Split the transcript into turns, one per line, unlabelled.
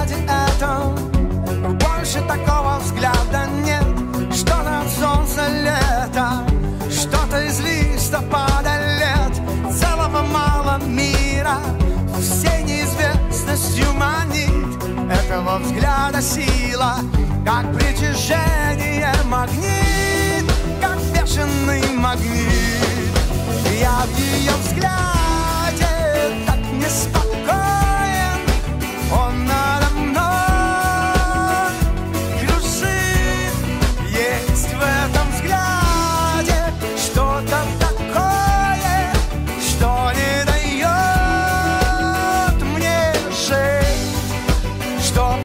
взгляде этом больше такого взгляда нет. Что-то от солнца лето, что-то из листопада лет. Целого мало мира, всей неизвестностью манит. Этого взгляда сила, как притяжение магнит, как бешеный магнит.